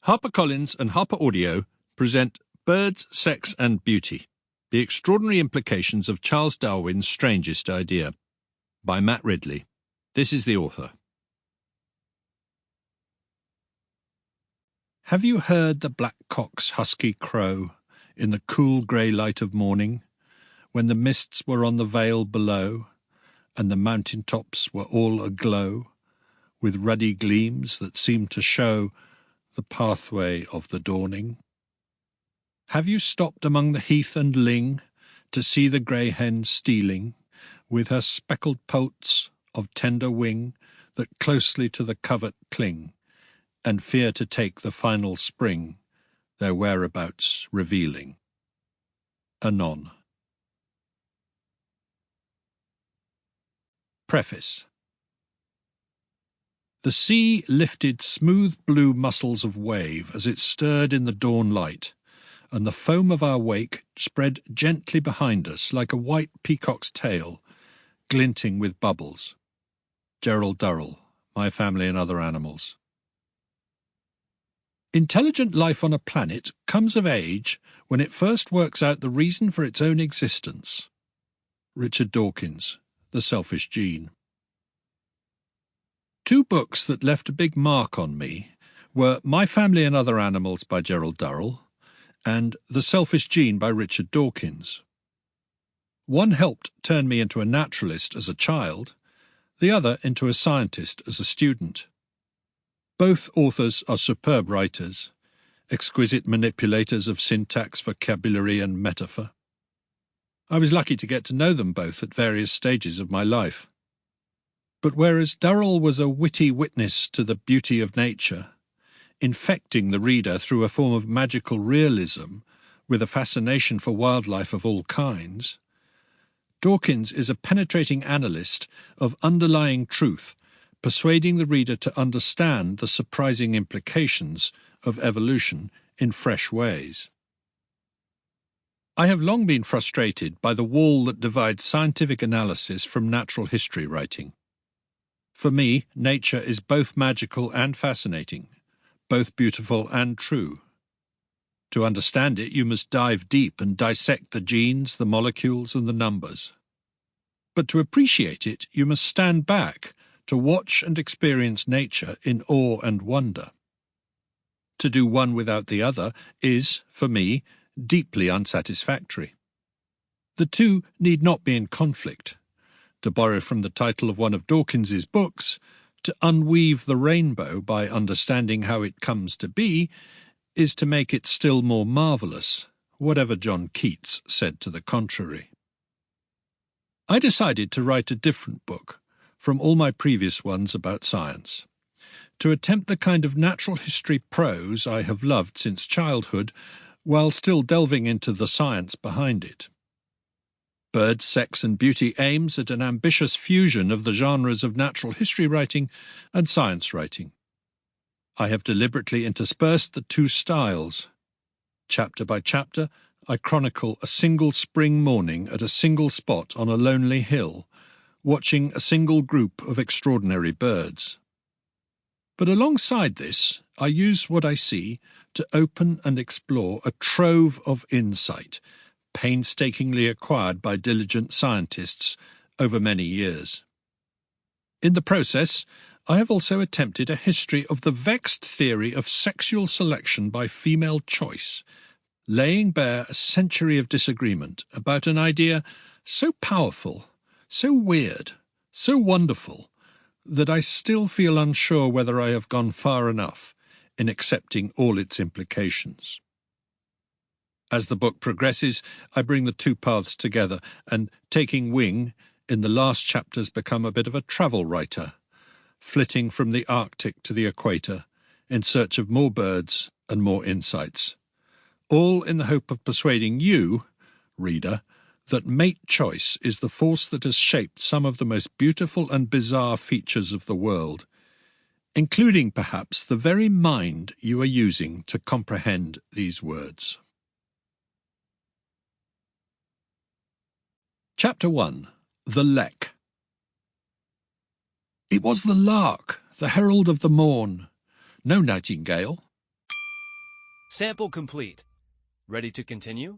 HarperCollins and Harper Audio present Birds, Sex and Beauty, The Extraordinary Implications of Charles Darwin's Strangest Idea, by Matt Ridley. This is the author. Have you heard the blackcock's husky crow in the cool grey light of morning, when the mists were on the vale below, and the mountain tops were all aglow, with ruddy gleams that seemed to show the pathway of the dawning? Have you stopped among the heath and ling to see the grey hen stealing, with her speckled poults of tender wing that closely to the covert cling, and fear to take the final spring, their whereabouts revealing? Anon. Preface. The sea lifted smooth blue muscles of wave as it stirred in the dawn light, and the foam of our wake spread gently behind us like a white peacock's tail, glinting with bubbles. Gerald Durrell, My Family and Other Animals. Intelligent life on a planet comes of age when it first works out the reason for its own existence. Richard Dawkins, The Selfish Gene. Two books that left a big mark on me were My Family and Other Animals by Gerald Durrell and The Selfish Gene by Richard Dawkins. One helped turn me into a naturalist as a child, the other into a scientist as a student. Both authors are superb writers, exquisite manipulators of syntax, vocabulary and metaphor. I was lucky to get to know them both at various stages of my life. But whereas Durrell was a witty witness to the beauty of nature, infecting the reader through a form of magical realism with a fascination for wildlife of all kinds, Dawkins is a penetrating analyst of underlying truth, persuading the reader to understand the surprising implications of evolution in fresh ways. I have long been frustrated by the wall that divides scientific analysis from natural history writing. For me, nature is both magical and fascinating, both beautiful and true. To understand it, you must dive deep and dissect the genes, the molecules, and the numbers. But to appreciate it, you must stand back to watch and experience nature in awe and wonder. To do one without the other is, for me, deeply unsatisfactory. The two need not be in conflict. To borrow from the title of one of Dawkins's books, to unweave the rainbow by understanding how it comes to be is to make it still more marvellous, whatever John Keats said to the contrary. I decided to write a different book from all my previous ones about science, to attempt the kind of natural history prose I have loved since childhood, while still delving into the science behind it. Birds, Sex and Beauty aims at an ambitious fusion of the genres of natural history writing and science writing. I have deliberately interspersed the two styles. Chapter by chapter, I chronicle a single spring morning at a single spot on a lonely hill, watching a single group of extraordinary birds. But alongside this, I use what I see to open and explore a trove of insight, painstakingly acquired by diligent scientists over many years. In the process, I have also attempted a history of the vexed theory of sexual selection by female choice, laying bare a century of disagreement about an idea so powerful, so weird, so wonderful, that I still feel unsure whether I have gone far enough in accepting all its implications. As the book progresses, I bring the two paths together and, taking wing, in the last chapters become a bit of a travel writer, flitting from the Arctic to the equator in search of more birds and more insights, all in the hope of persuading you, reader, that mate choice is the force that has shaped some of the most beautiful and bizarre features of the world, including perhaps the very mind you are using to comprehend these words. Chapter 1. The Lek. It was the lark, the herald of the morn, no nightingale. Sample complete. Ready to continue?